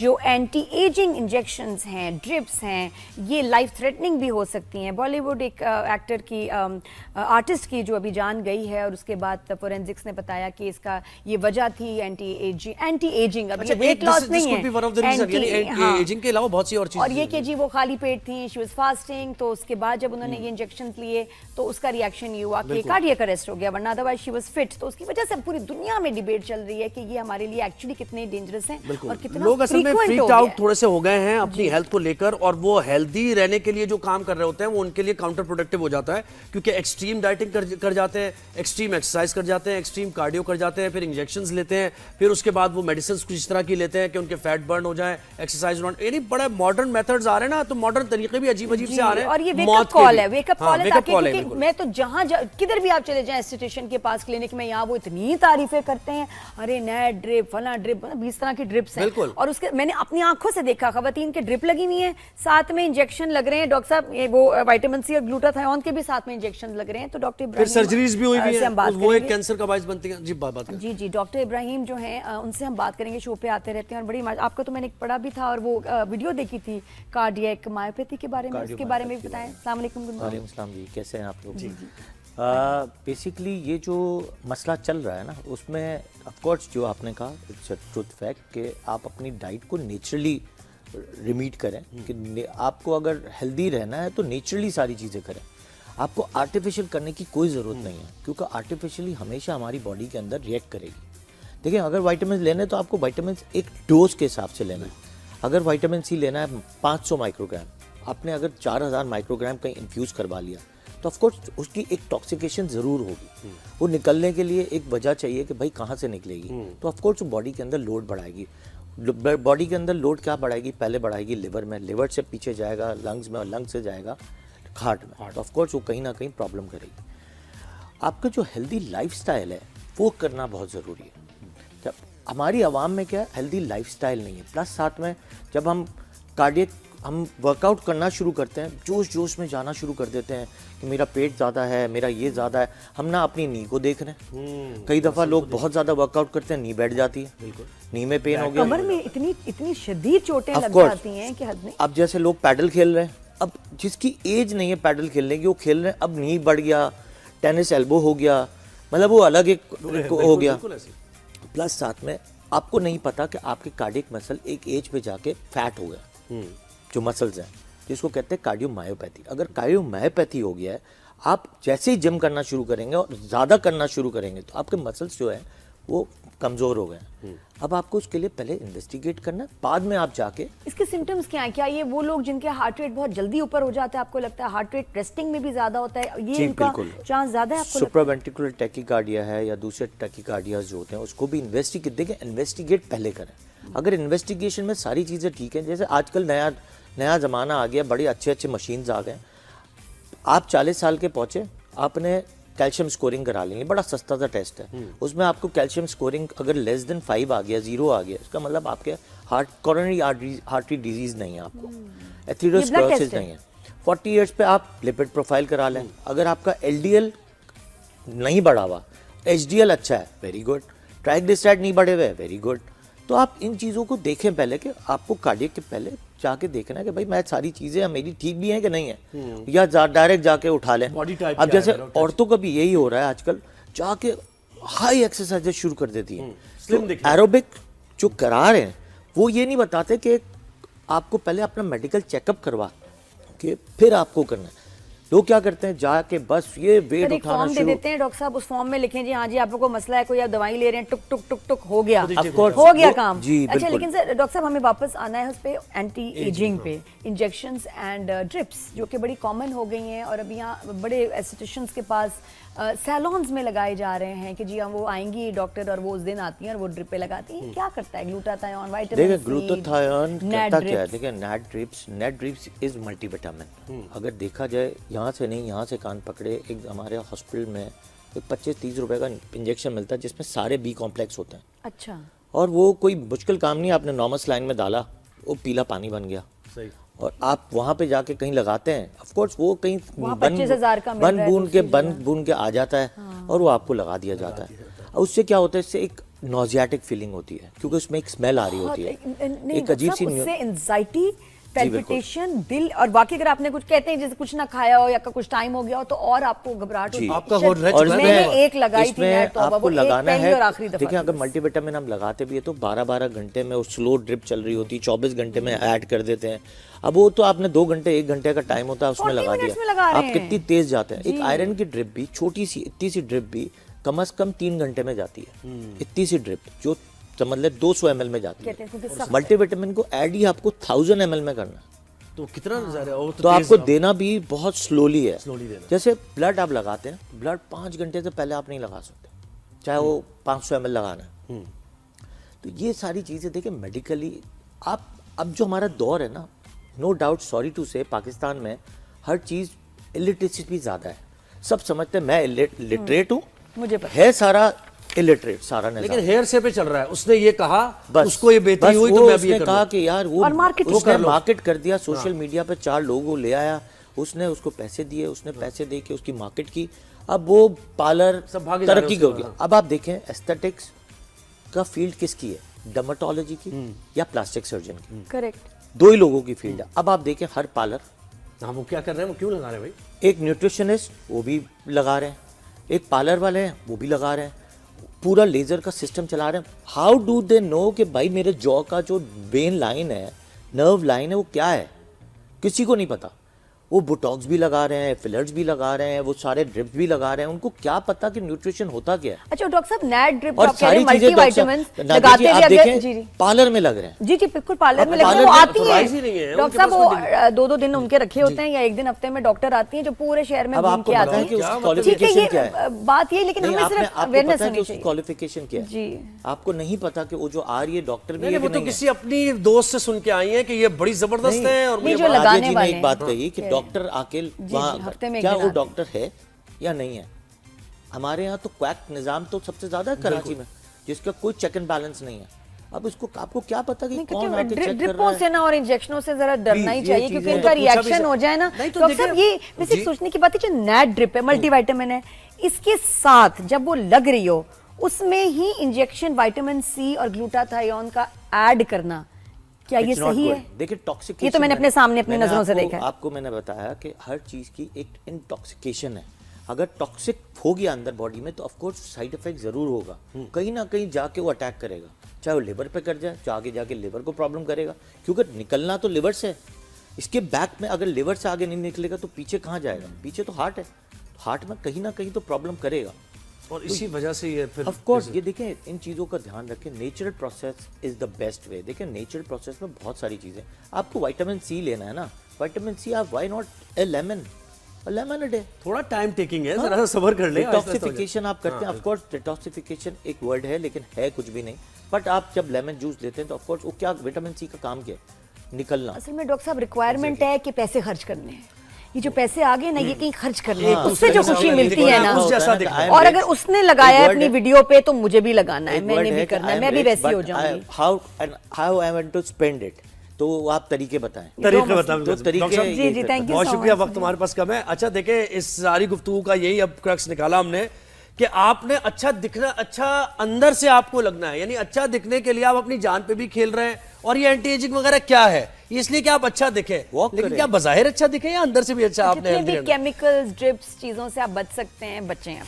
जो anti ageing injections हैं, drips हैं, ये लाइफ थ्रेटनिंग भी हो सकती हैं। बॉलीवुड एक एक्टर की आर्टिस्ट की जो अभी जान गई है और उसके बाद फोरेंसिक्स ने बताया कि इसका ये वजह थी एंटी एजिंग। अब ये वेट लॉस नहीं है, एजिंग के अलावा बहुत सी और चीजें, और ये कि जी वो खाली पेट थी, शी वाज फास्टिंग, तो उसके बाद जब उन्होंने ये इंजेक्शन लिए तो उसका रिएक्शन ये हुआ कि कार्डियक अरेस्ट हो गया, वरना अदरवाइज शी वाज फिट। तो उसकी वजह से पूरी दुनिया में डिबेट चल रही है कि ये हमारे लिए एक्चुअली कितने डेंजरस हैं और कितना लोग असल में फ्रीक्ड आउट थोड़े से हो गए हैं अपनी हेल्थ को लेकर, और वो हेल्दी रहने के लिए जो काम कर रहे होते हैं वो उनके लिए काउंटर प्रोडक्टिव हो जाता है, क्योंकि एक्सट्रीम डाइटिंग कर जाते हैं, एक्सट्रीम एक्सरसाइज कर जाते हैं, एक्सट्रीम कार्डियो कर जाते हैं, फिर इंजेक्शंस लेते हैं, फिर उसके बाद वो मेडिसिन कुछ इस तरह की लेते हैं कि उनके फैट बर्न हो जाए, एक्सरसाइज यानी बड़ा मॉडर्न मेथड्स आ रहे हैं ना, तो मॉडर्न तरीके भी अजीब अजीब से आ रहे हैं। और ये वेकअप कॉल है, वेकअप कॉल है ताकि मैं तो जहां किधर भी आप चले जाएं एस्थेटिशियन के पास, क्लिनिक में, यहाँ वो इतनी तारीफें करते हैं, अरे नया ड्रिप, फला ड्रिप, 20 तरह की ड्रिप्स हैं, और उसके मैंने अपनी आंखों से देखा खवातीन के ड्रिप लगी हुई हैं, साथ में इंजेक्शन लग रहे हैं। डॉक्टर साहब ये वो विटामिन सी और ग्लूटाथायोन के भी साथ में इंजेक्शन लग रहे हैं। तो डॉक्टर इब्राहिम, फिर सर्जरीज भी हुई है, वो एक कैंसर का बायस बनती है। जी बात जी जी, डॉक्टर इब्राहिम जो हैं उनसे हम बात करेंगे, शो पे आते रहते हैं और बड़ी आपका तो मैंने पढ़ा भी था और वो वीडियो देखी थी कार्डियक मायोपैथी के बारे में, उसके बारे में भी बताएं। अस्सलाम वालेकुम। वालेकुम सलाम जी, कैसे हैं आप लोग? जी जी। बेसिकली ये जो मसला चल रहा है ना, उसमें ऑफ कोर्स जो आपने कहा इट्स अ ट्रुथ फैक्ट कि आप अपनी डाइट को नेचुरली रिमीट करें, कि आपको अगर हेल्दी रहना है तो नेचुरली सारी चीज़ें करें, आपको आर्टिफिशियल करने की कोई ज़रूरत नहीं है, क्योंकि आर्टिफिशियली हमेशा हमारी बॉडी के अंदर रिएक्ट करेगी। देखिए, अगर विटामिन लेने तो आपको विटामिन एक डोज के हिसाब से लेना है। अगर विटामिन सी लेना है 500 माइक्रोग्राम, आपने अगर 4000 माइक्रोग्राम कहीं इन्फ्यूज़ करवा लिया तो ऑफकोर्स उसकी एक टॉक्सिकेशन ज़रूर होगी। वो निकलने के लिए एक वजह चाहिए कि भाई कहाँ से निकलेगी, तो ऑफकोर्स वो बॉडी के अंदर लोड बढ़ाएगी। बॉडी के अंदर लोड क्या बढ़ाएगी? पहले बढ़ाएगी लिवर में, लिवर से पीछे जाएगा लंग्स में, और लंग्स से जाएगा हार्ट में, तो ऑफकोर्स वो कहीं ना कहीं प्रॉब्लम करेगी। आपका जो हेल्दी लाइफस्टाइल है वो करना बहुत ज़रूरी है। जब हमारी आवाम में क्या हेल्दी लाइफस्टाइल नहीं है, प्लस साथ में जब हम वर्कआउट करना शुरू करते हैं, जोश जोश में जाना शुरू कर देते हैं कि मेरा पेट ज़्यादा है, मेरा ये ज़्यादा है, हम ना अपनी नी को देख रहे हैं। कई दफ़ा लोग बहुत ज़्यादा वर्कआउट करते हैं, नी बैठ जाती है, नी में पेन हो गया, कमर में इतनी शदीद चोटें लग जाती हैं कि हद नहीं। अब जैसे लोग पैडल खेल रहे हैं, अब जिसकी एज नहीं है पैडल खेलने की वो खेल रहे हैं, अब नी बढ़ गया, टेनिस एल्बो हो गया, मतलब वो अलग एक हो गया। प्लस साथ में आपको नहीं पता कि आपके कार्डियक मसल एक एज पे जाके फैट हो गया, जो मसल्स हैं, जिसको कहते हैं कार्डियोमायोपैथी। अगर कार्डियोमायोपैथी हो गया है, आप जैसे ही जिम करना शुरू करेंगे और ज़्यादा करना शुरू करेंगे तो आपके मसल्स जो है वो कमज़ोर हो गए। अब आपको उसके लिए पहले इन्वेस्टिगेट करना है, बाद में आप जाके। इसके सिम्टम्स क्या हैं? क्या ये वो लोग जिनके हार्ट रेट बहुत जल्दी ऊपर हो जाता है, आपको लगता है हार्ट रेट रेस्टिंग में भी ज़्यादा होता है, ये इनका चांस ज़्यादा है? आपको सुप्रावेंट्रिकुलर टैकीकार्डिया है या दूसरे टैकीकार्डियाज जो होते हैं उसको भी इन्वेस्टिगेट पहले करें। अगर इन्वेस्टिगेशन में सारी चीज़ें ठीक हैं, जैसे आजकल नया ज़माना आ गया, बड़े अच्छे मशीन्स आ गए। आप 40 साल के पहुँचे, आपने कैल्शियम स्कोरिंग करा लेंगे, बड़ा सस्ता सा टेस्ट है, उसमें आपको कैल्शियम स्कोरिंग अगर लेस देन 5 आ गया, 0 आ गया, इसका मतलब आपके कोरोनरी आर्टरी डिजीज नहीं है, आपको एथेरोस्क्लेरोसिस नहीं है। 40 इयर्स पे आप लिपिड प्रोफाइल करा लें। अगर आपका LDL नहीं बढ़ा हुआ, HDL अच्छा है, वेरी गुड, ट्राइग्लिसराइड नहीं बढ़े हुए, वेरी गुड। तो आप इन चीज़ों को देखें पहले, कि आपको कार्डियक के पहले जाके देखना है कि भाई मैं सारी चीज़ें मेरी ठीक भी हैं कि नहीं है, या डायरेक्ट जाके उठा लें। अब जैसे औरतों का भी यही हो रहा है आजकल, जाके हाई एक्सरसाइजेज शुरू कर देती हैं, तो एरोबिक जो करा रहे हैं वो ये नहीं बताते कि आपको पहले अपना मेडिकल चेकअप करवा के फिर आपको करना है। लोग क्या करते हैं, जाके बस ये वेट उठाना शुरू दे देते हैं, डॉक्टर साहब उस फॉर्म में लिखें जी हाँ जी आपको मसला है, कोई आप दवाई ले रहे हैं, टुक टुक टुक टुक हो गया, हो गया काम। अच्छा, लेकिन सर डॉक्टर साहब हमें वापस आना है उस पे एंटी एजिंग पे, इंजेक्शंस एंड ड्रिप्स जो कि बड़ी कॉमन हो गई हैं, और अभी यहाँ बड़े एस्थेटिशियंस के पास सैलून्स में लगाए जा रहे हैं कि जी हाँ वो आएंगी डॉक्टर और वो उस दिन आती हैं और वो ड्रिपें लगाती हैं। क्या करता है ग्लूटाथायोन, विटामिन सी? देखिए ग्लूटाथायोन करता क्या है, देखिए नेट ड्रिप्स इज मल्टीविटामिन। अगर देखा जाए, यहाँ से नहीं, यहाँ से कान पकड़े, एक हमारे हॉस्पिटल में एक 25-30 रुपए का इंजेक्शन मिलता है जिसमें सारे B कॉम्प्लेक्स होते हैं। अच्छा। और वो कोई मुश्किल काम नहीं, आपने नॉर्मल लाइन में डाला, वो पीला पानी बन गया। सही। और आप वहाँ पे जाके कहीं लगाते हैं, ऑफ कोर्स वो कहीं बन बून के आ जाता है, और वो आपको लगा दिया जाता है। और उससे क्या होता है, इससे एक नॉजियाटिक फीलिंग होती है क्योंकि उसमें एक स्मेल आ रही होती है, नहीं एक अजीब सी उससे एंजाइटी, पैल्पिटेशन, दिल, और बाकी अगर आपने कुछ कहते हैं जैसे कुछ ना खाया हो या कुछ टाइम हो गया हो तो और आपको घबराहट होती है। आपका हो रह और चुका है। मैंने एक लगाई थी नेट, तो आपको वो लगाना पहली है। और आखिरी दफा देखिए थी अगर बस। मल्टीविटामिन हम लगाते भी है तो 12-12 घंटे में स्लो ड्रिप चल रही होती है, 24 घंटे में ऐड कर देते हैं। अब वो तो आपने 2 घंटे 1 घंटे का टाइम होता है उसमें 40 लगा मिनट्स में लगा दिया, रहे आप हैं। कितनी तेज जाते हैं। एक आयरन की ड्रिप भी छोटी सी इतनी सी ड्रिप भी कम से कम 3 घंटे में जाती है, इतनी सी ड्रिप जो समझ ले 200 ml में जाती कहते हैं क्योंकि है। सख्त मल्टीविटामिन को ऐड ही आपको 1000 ml में करना है, तो कितना ज़्यादा वो तो आपको देना भी बहुत स्लोली है। स्लोली देना। जैसे ब्लड आप लगाते हैं, ब्लड 5 घंटे से पहले आप नहीं लगा सकते, चाहे वो 500 ml लगाना है। तो ये सारी चीज़ें देखिए मेडिकली आप अब जो हमारा दौर है ना, नो डाउट सॉरी टू से पाकिस्तान में हर चीज़ इलिटरेसी भी ज़्यादा है। सब समझते हैं मैं लिटरेट हूँ, मुझे पता है सारा इलिटरेट सारा निज़ाम। लेकिन हेयर से पे चल रहा है, उसने ये कहा बस उसको ये बेहतरी हुई तो मैं भी ये उसने कर कहा लूं। कि यार वो और marketing उसने कर लो। मार्केट कर दिया सोशल मीडिया पे, 4 लोगों को ले आया, उसने उसको पैसे दिए, उसने पैसे दे के उसकी मार्केट की। अब वो पार्लर सब भागे जा रहे हैं तरक्की उसके हो गया। अब आप देखें एस्थेटिक्स का फील्ड किसकी है, डर्मेटोलॉजी की या प्लास्टिक सर्जन की, करेक्ट। 2 ही लोगों की फील्ड है। अब आप देखें हर पार्लर, हाँ वो क्या कर रहे हैं, वो क्यों लगा रहे हैं भाई? एक न्यूट्रिशनिस्ट वो भी लगा रहे हैं, एक पार्लर वाले हैं वो भी लगा रहे हैं, पूरा लेजर का सिस्टम चला रहे हैं। हाउ डू दे नो कि भाई मेरे जॉ का जो वेन लाइन है, नर्व लाइन है, वो क्या है, किसी को नहीं पता। वो बोटॉक्स भी लगा रहे हैं, फिलर्स भी लगा रहे हैं, वो सारे ड्रिप्स भी लगा रहे हैं, उनको क्या पता कि न्यूट्रिशन होता क्या है। अच्छा डॉक्टर साहब, नेट ड्रिप और आप कह रहे सारी हैं, चीजें मल्टीविटामिन डॉक्टर लगाते आप भी अगर देखें जी जी पार्लर में लग रहे हैं। जी जी बिल्कुल पार्लर में अब लेकिन पार्लर वो में आती authorized ही है नहीं है, डॉक्टर उनके साहब, पास वो 2-2 दिन उनके रखे होते हैं या एक दिन हफ्ते में डॉक्टर आती हैं जो पूरे शहर में अब घूम आपको के पता है आती कि हैं। उसकी ठीक है, क्वालिफिकेशन क्या ये है। बात ये, लेकिन नहीं, हमें आपने सिर्फ आपको अवेयरनेस पता है कि होनी उसकी चाहिए। क्वालिफिकेशन क्या है। जी। आपको नहीं पता कि वो जो आ रही है डॉक्टर भी नहीं, है वो कि तो नहीं है। किसी अपनी दोस्त से सुन के आई है कि ये बड़ी जबरदस्त है और नहीं, मुझे जो बड़ा- लगाने राजेश जी ने वाले एक हैं। बात कही कि डॉक्टर आके वहाँ हफ्ते में एक क्या दिन वो आते डॉक्टर है या नहीं है। हमारे यहाँ तो क्वैक निज़ाम तो सबसे ज्यादा है कराची में, जिसका कोई चेक एंड बैलेंस नहीं है। अब इसको आपको क्या पता कि नहीं, कौन क्योंकि आके चेक कर ड्रिपों रहा है। से ना और इंजेक्शनों से जरा डरना ही ये चाहिए, चीजें क्योंकि हैं। उनका तो पूछा भी रिएक्शन जा- हो जाए ना। नहीं तो डॉक्टर साहब, देखिए- ये वैसे जी। सोचने की बात है, जो नेट ड्रिप है, मल्टीविटामिन है, इसके साथ जब वो लग रही हो उसमें ही इंजेक्शन विटामिन सी और ग्लूटाथायोन का ऐड करना, क्या ये It's not सही good. है? देखिए टॉक्सिकेशन, ये तो मैंने अपने सामने अपनी नजरों से देखा है। आपको मैंने बताया कि हर चीज की एक इंटॉक्सिकेशन है। अगर टॉक्सिक हो गया अंदर बॉडी में तो ऑफ कोर्स साइड इफेक्ट जरूर होगा, कहीं ना कहीं जाके वो अटैक करेगा, चाहे वो लिवर पे कर जाए, तो आगे जाके लिवर को प्रॉब्लम करेगा, क्योंकि निकलना तो लिवर से है। इसके बैक में अगर लिवर से आगे नहीं निकलेगा तो पीछे कहाँ जाएगा, पीछे तो हार्ट है, हार्ट में कहीं ना कहीं तो प्रॉब्लम करेगा। और इसी वजह से ये फिर ऑफ कोर्स ये देखें, इन चीज़ों का ध्यान रखें। Natural process is the best way. देखें नेचुरल प्रोसेस में बहुत सारी चीज़ें, आपको विटामिन सी लेना है ना, विटामिन सी आप why not a lemon a day. थोड़ा टाइम टेकिंग है, जरा सा सब्र कर ले। डिटॉक्सिफिकेशन आप करते हैं, ऑफ कोर्स डिटॉक्सिफिकेशन एक वर्ड है लेकिन है कुछ भी नहीं। बट आप जब लेमन जूस लेते हैं तो ऑफ कोर्स वो क्या विटामिन सी का काम क्या है, निकलना। असल में डॉक्टर साहब रिक्वायरमेंट है कि पैसे खर्च करने हैं, ये जो पैसे आ गए ना ये कहीं खर्च करने हैं, उससे जो खुशी मिलती है ना, उस जैसा दिखना है। और अगर उसने लगाया है अपनी वीडियो पे तो मुझे भी लगाना है, मैंने भी करना है, मैं भी वैसी हो जाऊंगी। How I want to spend it, तो आप तरीके बताएं। तरीके बताओ। तो तरीके डॉक्टर साहब, जी जी, थैंक यू बहुत सो शुक्रिया, मच। वक्त हमारे पास कम है। अच्छा देखिए, इस सारी गुफ्तगू का यही अब क्रक्स निकाला हमने कि आपने अच्छा दिखना, अच्छा अंदर से आपको लगना है, यानी अच्छा दिखने के लिए आप अपनी जान पे भी खेल रहे हैं। और ये एंटी एजिंग वगैरह क्या है, इसलिए कि आप अच्छा दिखे, Walk लेकिन करें। क्या बजाहिर अच्छा दिखे या अंदर से भी अच्छा आपने जितने healthy भी रहना है? केमिकल्स ड्रिप्स चीजों से आप बच सकते हैं, बचें आप।